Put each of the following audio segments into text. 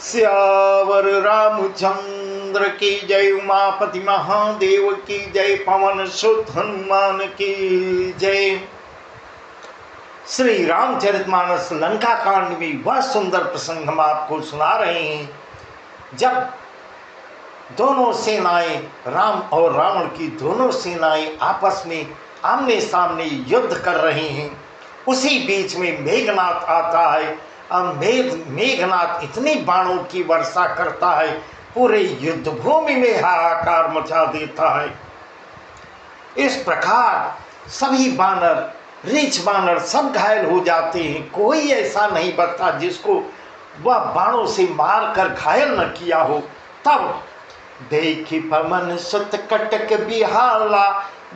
सियावर रामचंद्र की जय, उमापति महादेव की जय, पवन सुत हनुमान की जय। श्री रामचरितमानस लंका कांड में वह सुंदर प्रसंग हम आपको सुना रहे हैं, जब दोनों सेनाएं, राम और रावण की दोनों सेनाएं आपस में आमने सामने युद्ध कर रही हैं। उसी बीच में मेघनाथ आता है। अब मेघनाथ इतनी बाणों की वर्षा करता है, पूरे युद्ध भूमि में हाहाकार मचा देता है। इस प्रकार सभी बानर, रीछ बानर सब घायल हो जाते हैं। कोई ऐसा नहीं बचता जिसको वह बाणों से मार कर घायल न किया हो। तब देखी पवन सुत कटक बिहाला,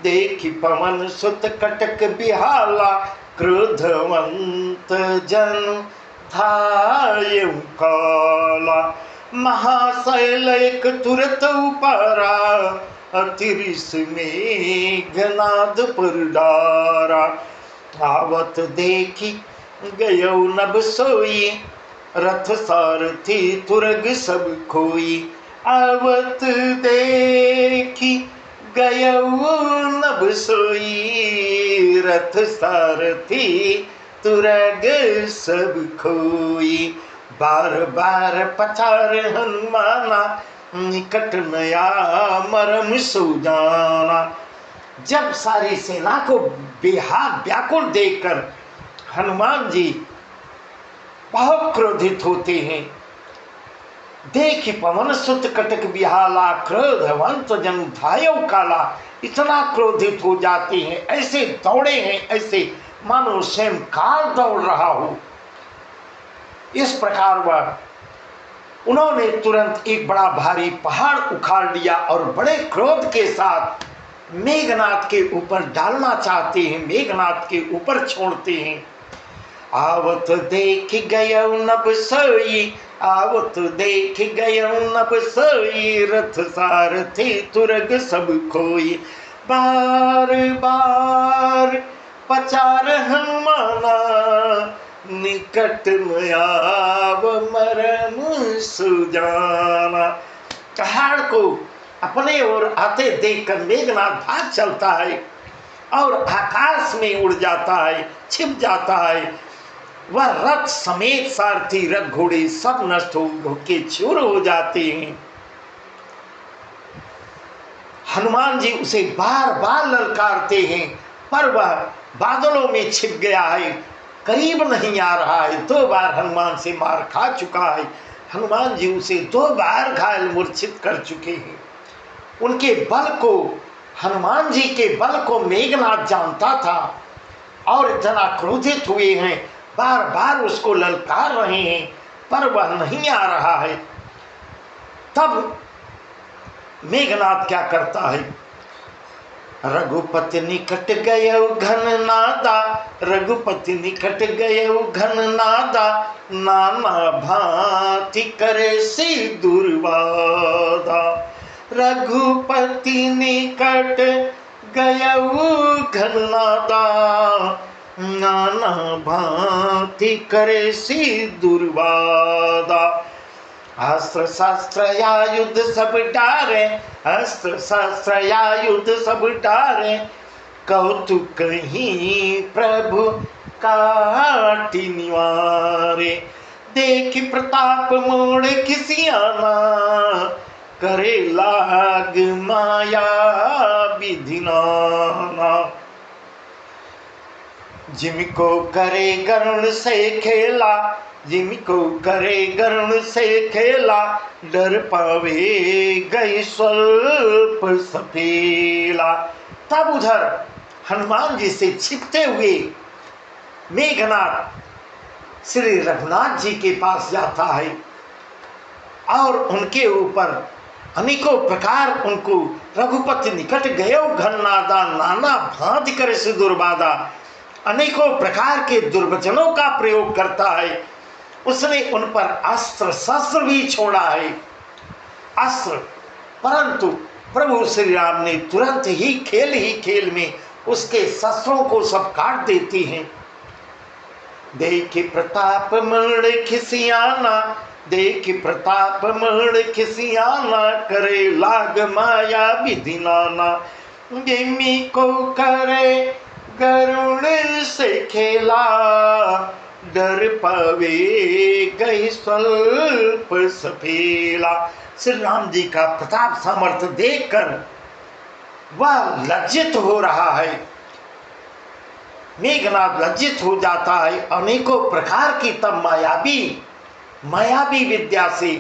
देखी पवन सुत कटक बिहाला, क्रोधवंत जन धायु काला, महाशैल एक तुरत उपरा, अतिरिस मेघनाद पर डारा। आवत देखी गयो नभ सोई, रथ सारथी तुरग सब खोई। आवत देखी गयो नभ सोई, रथ सारथी तुरग सब खोई। बार बार पछार हनुमाना, निकट नया मरम सुजाना। जब सारी सेना को बेहाल व्याकुल देखकर हनुमान जी बहुत क्रोधित होते हैं। देखी पवन सुत कटक बिहाला, क्रोधवंत जन धायौ काला। इतना क्रोधित हो जाते हैं, ऐसे दौड़े हैं, ऐसे मानो स्वयं काल दौड़ रहा हो। इस प्रकार वह उन्होंने तुरंत एक बड़ा भारी पहाड़ उखाड़ लिया और बड़े क्रोध के साथ मेघनाथ के ऊपर डालना चाहते हैं, मेघनाथ के ऊपर छोड़ते हैं। आवत देख गयो नभ सोई, आवत देख गयो नभ सोई, रथ सारथी तुरग सब खोई। बार बार पचार हनुमाना, निकट में आव मरम सुजाना। पहाड़ को अपने ओर आते देखकर मेघनाथ भाग चलता है और आकाश में उड़ जाता है, छिप जाता है। वह रथ समेत सारथी, रथ घोड़े सब नष्ट होके चूर हो जाते हैं। हनुमान जी उसे बार बार ललकारते हैं, पर वह बादलों में छिप गया है, करीब नहीं आ रहा है। 2 बार हनुमान से मार खा चुका है। हनुमान जी उसे 2 बार घायल मूर्छित कर चुके हैं। उनके बल को, हनुमान जी के बल को मेघनाथ जानता था और इतना क्रोधित हुए हैं, बार बार उसको ललकार रहे हैं, पर वह नहीं आ रहा है। तब मेघनाथ क्या करता है? रघुपति निकट गयो घन नादा, रघुपति निकट गयो घन नादा, नाना भांति करे सी दुर्वादा। रघुपति निकट गयो घन नादा, नाना भांति करे सी दुर्वादा। अस्त्र शस्त्र आयुध सब डारे, अस्त्र शस्त्र आयुध सब डारे, कौतुक ही प्रभु काटि निवारे। देखि प्रताप मोड़ खिसियाना, करे लाग माया विधिनाना। जिनको करे गरुण से खेला, जिनको करे गरुण से खेला, डर पावे गई स्वल्प सफेला। तब उधर हनुमान जी से छिपते हुए मेघनाथ श्री रघुनाथ जी के पास जाता है और उनके ऊपर अनेकों प्रकार उनको रघुपति निकट गयो घन नादा, नाना भांति करे से दुर्बाधा, अनेकों प्रकार के दुर्वचनों का प्रयोग करता है। उसने उन पर अस्त्र शस्त्र भी छोड़ा है, अस्त्र, परंतु प्रभु श्री राम ने तुरंत ही खेल में उसके शस्त्रों को सब काट देती हैं। देखे प्रताप मण खिसियाना, देख प्रताप मण खिसियाना, करे लाग माया विधि नाना। गेमी को करे गरुण से खेला, डर पावे गई स्वल्प सफेला। श्री राम जी का प्रताप सामर्थ्य देखकर वह लज्जित हो रहा है। मेघनाद लज्जित हो जाता है। अनेकों प्रकार की तब मायावी विद्या से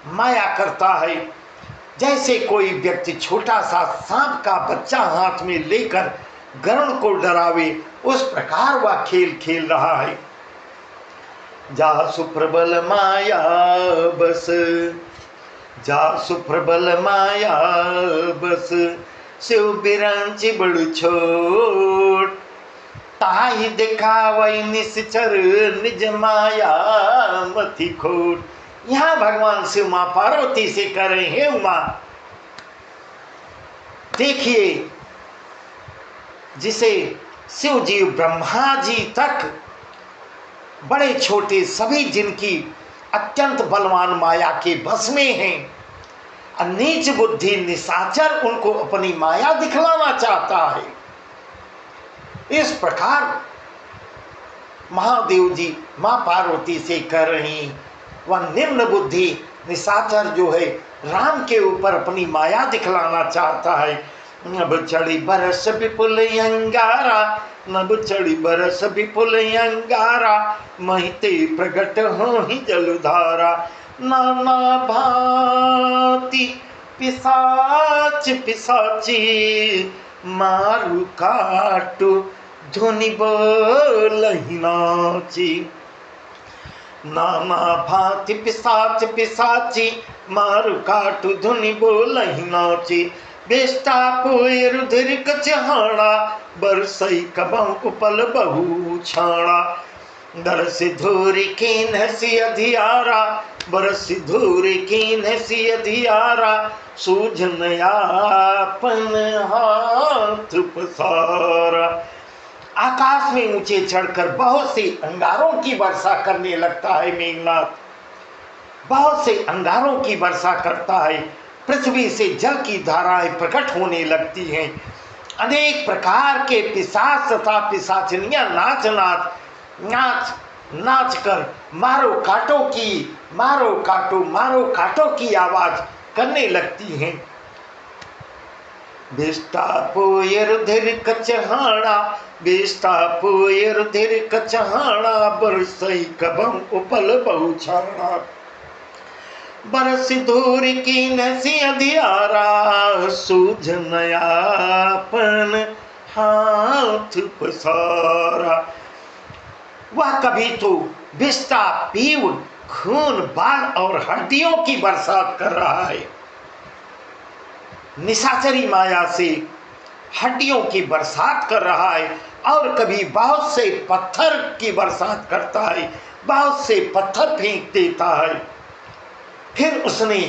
माया करता है। जैसे कोई व्यक्ति छोटा सा सांप का बच्चा हाथ में लेकर गरुड़ को डरावे, उस प्रकार वह खेल खेल रहा है। जा सुप्रबल माया बस, जा सुप्रबल माया बस, शिव बिरंची बड़ छोट, ताही दिखावई निश्चर निज माया मथि खोट। यहाँ भगवान शिव माँ पार्वती से कह रहे हैं, उमा देखिए, जिसे शिव जी ब्रह्मा जी तक बड़े छोटे सभी जिनकी अत्यंत बलवान माया के बस में हैं, नीच बुद्धि निशाचर उनको अपनी माया दिखलाना चाहता है। इस प्रकार महादेव जी माँ पार्वती से कह रही, वह निम्न बुद्धि निशाचर जो है राम के ऊपर अपनी माया दिखलाना चाहता है। नभ चढ़ी बरस विपुल अंगारा, नभ चढ़ी बरस विपुल अंगारा, महिते प्रगट हो ही जलधारा। नाना भांति पिशाच पिशाची, मारु काटु धुनि बोलहि नाची। नाना भांति पिशाच पिशाची, मारु काटु धुनि बोलहि नाची। बेष्टा पोए रुधिर कचहाना, बरसई कबहु उपल बहु छाणा। बरस धूरि कीन हसी अधियारा, बरस धूरि कीन हसी अधियारा, सूझन आपन हाथ पसारा। आकाश में ऊंचे चढ़कर बहुत से अंगारों की वर्षा करने लगता है मेघनाथ, बहुत से अंगारों की वर्षा करता है। पृथ्वी से जल की धाराएं प्रकट होने लगती हैं। अनेक प्रकार के पिशाच तथा पिशाचनियां नाच कर मारो काटो की आवाज करने लगती हैं। बेष्टा पोय रुधिर कचहाना, बेष्टा पोय रुधिर कचहाना, बरसई कबहु उपल बहु छाणा। बरस धूरि कीन हसी अधियारा, सूझन आपन हाथ पसारा। वह कभी तो विष्टा पीव खून बाल और हड्डियों की बरसात कर रहा है, निशाचरी माया से हड्डियों की बरसात कर रहा है, और कभी बहुत से पत्थर की बरसात करता है, बहुत से पत्थर फेंक देता है। फिर उसने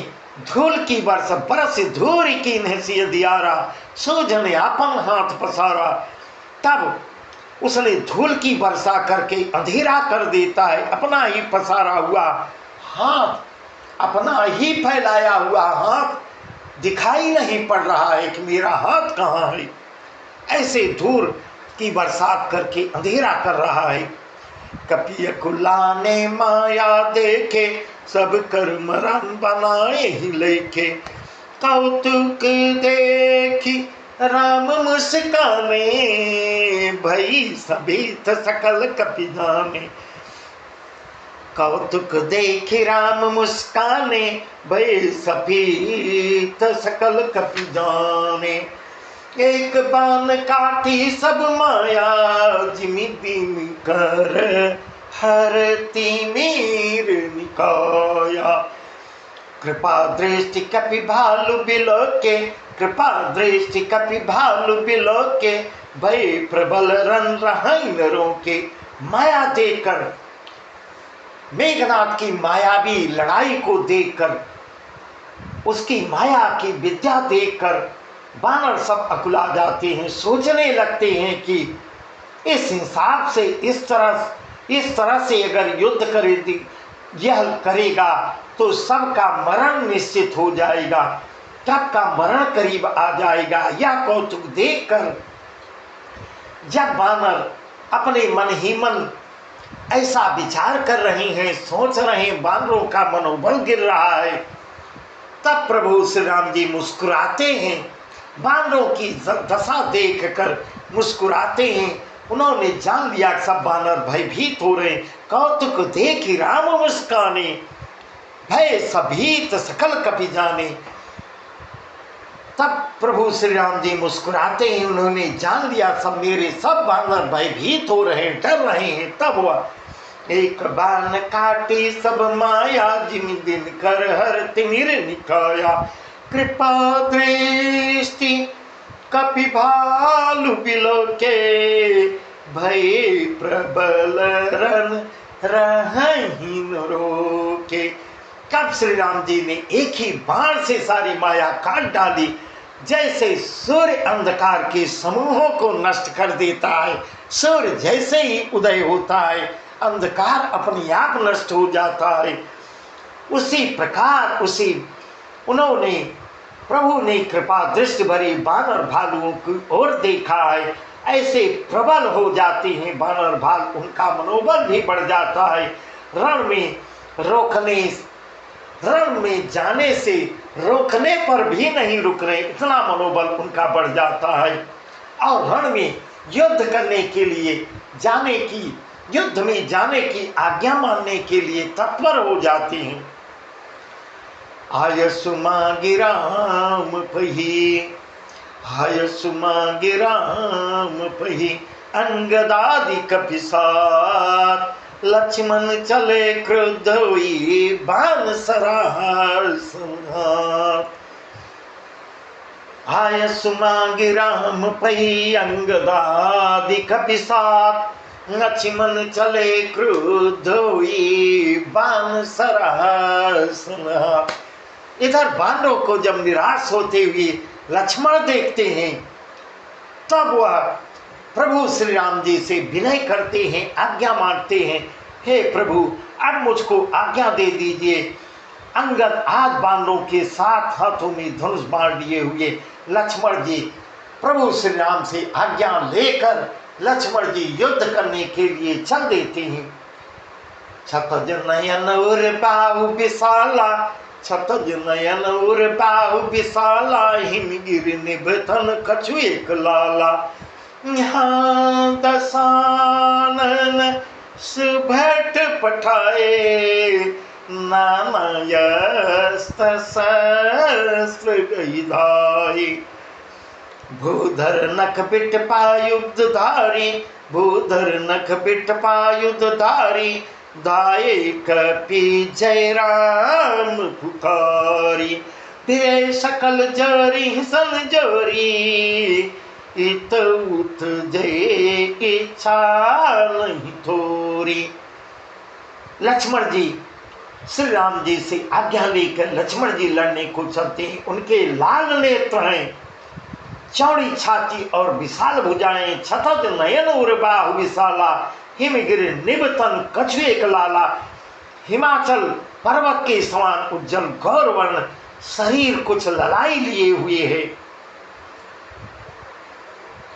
धूल की बरस धूरि कीन हसी अधियारा, सूझन आपन हाथ पसारा। तब उसने धूल की वर्षा करके अंधेरा कर देता है। अपना ही पसारा हुआ हाथ, अपना ही फैलाया हुआ हाथ दिखाई नहीं पड़ रहा है कि मेरा हाथ कहाँ है। ऐसे धूल की बरसात करके अंधेरा कर रहा है। कपिय कुलाने माया देखे, सब कर्म रन बनाए ही लेखे। कौतुक देखी राम मुस्काने, भई सभीत सकल कपि जाने। कौतुक देखी राम मुस्काने, भई सभीत सकल कपि जाने। एक बाण काटी सब माया, जिमि बिमि कर हरति मीर निकाया। कृपा दृष्टि कपि भालु बिलोके, कृपा दृष्टि कपि भालु बिलोके, भय प्रबल रन रहै न रोके। माया देखकर, मेघनाथ की मायावी लड़ाई को देखकर, उसकी माया की विद्या देखकर वानर सब अकुला जाते हैं, सोचने लगते हैं कि इस हिसाब से इस तरह से अगर युद्ध यह करेगा तो सबका मरण निश्चित हो जाएगा, कब का मरण करीब आ जाएगा। यह कौतुक देखकर जब वानर अपने मन ही मन ऐसा विचार कर रहे हैं, सोच रहे हैं, वानरों का मनोबल गिर रहा है, तब प्रभु श्री राम जी मुस्कुराते हैं। वानरों की दशा देखकर मुस्कुराते हैं। उन्होंने जान लिया सब वानर भयभीत हो रहे, कौतुक देखी राम मुस्काने, भय सभीत सकल कपि जाने। तब प्रभु श्री राम जी मुस्कुराते हैं। उन्होंने जान लिया सब मेरे सब वानर भयभीत हो रहे हैं, डर रहे हैं। तब वह एक बाण काटे सब माया, जिन दिन कर हर तिमिर निकाया। कृपा दृष्टि कपि भालु बिलोके, भय प्रबल रन रहहि न रोके। कब श्री राम जी ने एक ही बाण से सारी माया काट डाली। जैसे सूर्य अंधकार के समूहों को नष्ट कर देता है, सूर्य जैसे ही उदय होता है अंधकार अपने आप नष्ट हो जाता है, उसी प्रकार उन्होंने प्रभु ने कृपा दृष्टि भरी वानर भालुओं की ओर देखा है। ऐसे प्रबल हो जाते हैं वानर भालू, उनका मनोबल भी बढ़ जाता है। रण में जाने से रोकने पर भी नहीं रुक रहे, इतना मनोबल उनका बढ़ जाता है। और रण में युद्ध करने के लिए युद्ध में जाने की आज्ञा मानने के लिए तत्पर हो जाते हैं। आयसु मांगे राम पही, आयसु मांगे राम पही, अंगदादि कपि साथ। लक्ष्मण चले क्रुद्ध हुई, बाण सराहर संहार। आयसु मांगे राम पही, अंगदादि कपि साथ। लक्ष्मण चले क्रुद्ध हुई, बाण सराहर संहार। इधर वानरों को जब निराश होते हुए लक्ष्मण देखते हैं, तब वह प्रभु श्री राम जी से विनय करते हैं, आज्ञा मांगते हैं, हे प्रभु अब मुझको आज्ञा दे दीजिए। अंगद आज वानरों के साथ हाथों में धनुष बाण लिए हुए लक्ष्मण जी प्रभु श्री राम से आज्ञा लेकर लक्ष्मण जी युद्ध करने के लिए चल देते हैं। क्षतज नयन उर बाहु विशाला, क्षतज नयन उर बाहु विशाला, हिमगिरि निभथन कछु एक लाला। यहाँ दशानन सुभट पठाए, नानायस्त सहस्र गैधाई। भूधर नख बिट पायुध धारी, भूधर नख बिट पायुध धारी। दाये कपि जय राम पुकारी, फिरे सकल जरी सन जोरी। इत उत जय इच्छा नहीं थोरी। लक्ष्मण जी श्री राम जी से आज्ञा लेकर लक्ष्मण जी लड़ने को चलते हैं। उनके लाल नेत्र हैं, चौड़ी छाती और विशाल भुजाएं। क्षतज नयन उर बाहु विशाला, हिमगिरि निभतन कछु एक लाला। हिमाचल पर्वत के समान उज्जवल गौरवर्ण शरीर, कुछ ललाई लिए हुए है।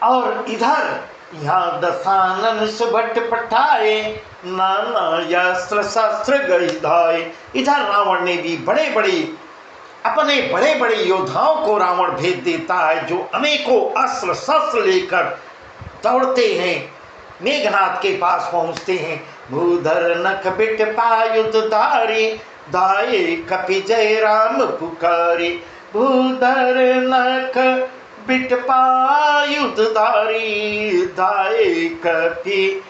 और इधर यहाँ दशानन सुभट पठाए, नाना अस्त्र शस्त्र गैधाए। इधर रावण ने भी अपने बड़े बड़े योद्धाओं को रावण भेज देता है, जो अनेकों अस्त्र शस्त्र लेकर दौड़ते हैं, मेघनाथ के पास पहुंचते हैं। भूधर नख बिट पायुध धारी, दाये कपि जय राम पुकारी। भूधर नख बिट पायुध धारी, दाये कपि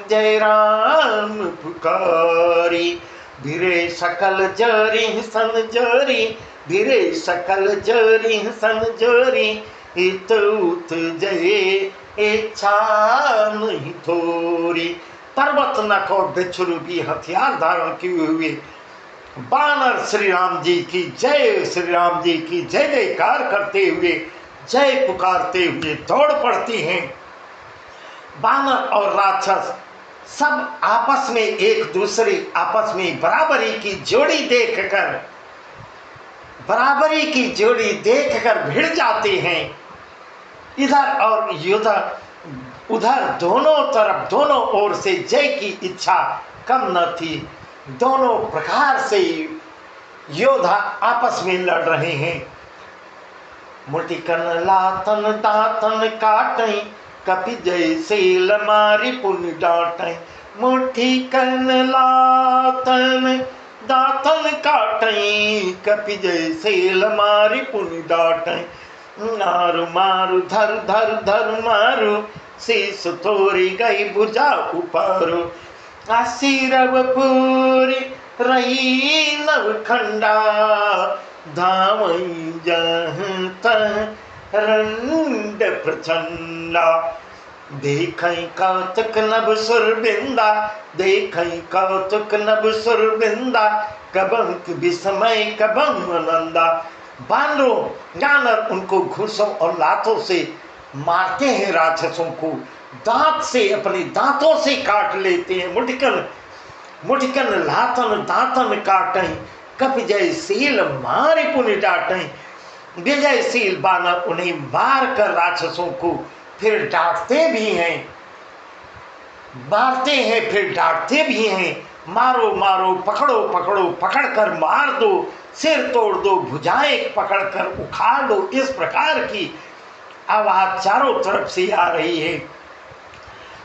जय राम पुकारी। धीरे सकल जरी सन जोरी, धीरे सकल जरी सन जोरी। इत उत जय इच्छा नहीं थोरी। पर्वत नख और बिच्छरूपी हथियार धारण किए हुए बानर श्री राम जी की जय, श्री राम जी की जय जयकार करते हुए, जय पुकारते हुए दौड़ पड़ती हैं। बानर और राक्षस सब आपस में एक दूसरे आपस में बराबरी की जोड़ी देखकर भिड़ जाते हैं। इधर और उधर दोनों तरफ दोनों ओर से जय की इच्छा कम न थी। दोनों प्रकार से योद्धा आपस में लड़ रहे हैं। मुटिकन लातन दातन काटै कपि जैसे लमारी पुन डांटै। मुठिकन लातन दातन काटै कपि जैसे लमारी पुन डांटै। मारू मारू धर धर धर मारू शीस तोरी गई भुजा उपारू। आशीरव पूरी रही नवखंडा धामई जहत रंड प्रचंडा। देखई कौतुक नभ सुरबिंदा देखई कौतुक नभ सुरबिंदा कबंक विस्मय कबम आनंदा। बानरों जानवर उनको घूसों और लातों से मारते हैं, राक्षसों को दांत से अपने दांतों से काट लेते हैं। मुठिकन लातन दातन काटै कपि जयशील मारि पुनि डांटै। विजयशील बानर उन्हें मार कर राक्षसों को फिर डांटते भी हैं, मारते हैं फिर डांटते भी हैं। मारो मारो पकड़ो पकड़ो पकड़ कर मार दो, सिर तोड़ दो भुजाएं पकड़ कर उखाड़ दो। इस प्रकार की आवाज चारों तरफ से आ रही है।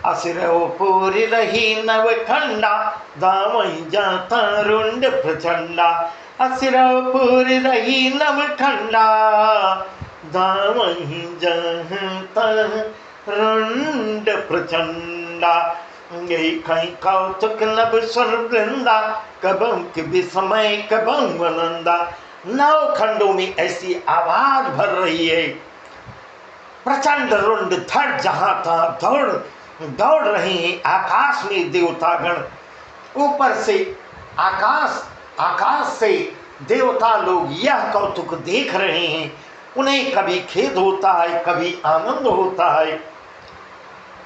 असुरो पूरी रही नवखंडा दामई जाता रुंड प्रचंडा। असुरो पूरी रही नवखंडा दामई जाता रुंड प्रचंडा। कहीं कौतुक नभ सुरवृंदा कबम के विस्मय कबम आनंदा। नौ खंडों में ऐसी आवाज भर रही है। प्रचंड रुंड धड़ जहां था दौड़ रहे हैं। आकाश में देवतागण ऊपर से आकाश से देवता लोग यह कौतुक देख रहे हैं। उन्हें कभी खेद होता है कभी आनंद होता है।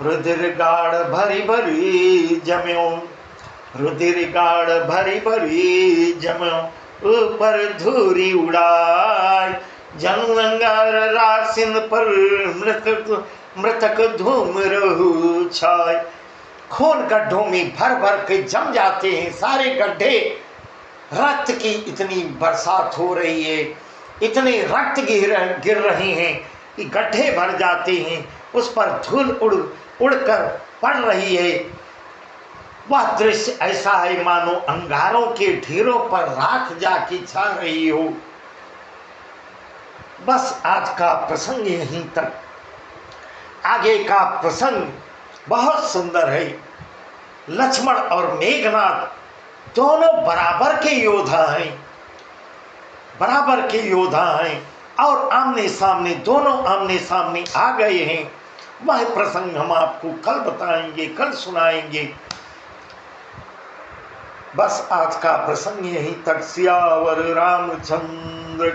रुधिर गाढ़ भरी भरी जम्यो रुधिर गाढ़ भरी भरी जम्यो ऊपर धूरी उड़ाई। जनु अंगार रासिन पर मृतक धूम रहु छाय। खून गड्ढों में भर भर के जम जाते हैं सारे गड्ढे। रक्त की इतनी बरसात हो रही है, इतने रक्त गिर रहे हैं कि गड्ढे भर जाते हैं। उस पर धूल उड़कर पड़ रही है। वह दृश्य ऐसा है मानो अंगारों के ढेरों पर राख जाके छा रही हो। बस आज का प्रसंग यहीं तक। आगे का प्रसंग बहुत सुंदर है। लक्ष्मण और मेघनाथ दोनों बराबर के योद्धा हैं और आमने सामने दोनों आमने सामने आ गए हैं। वह प्रसंग हम आपको कल बताएंगे, कल सुनाएंगे। बस आज का प्रसंग यहीं तक। सियावर रामचंद्र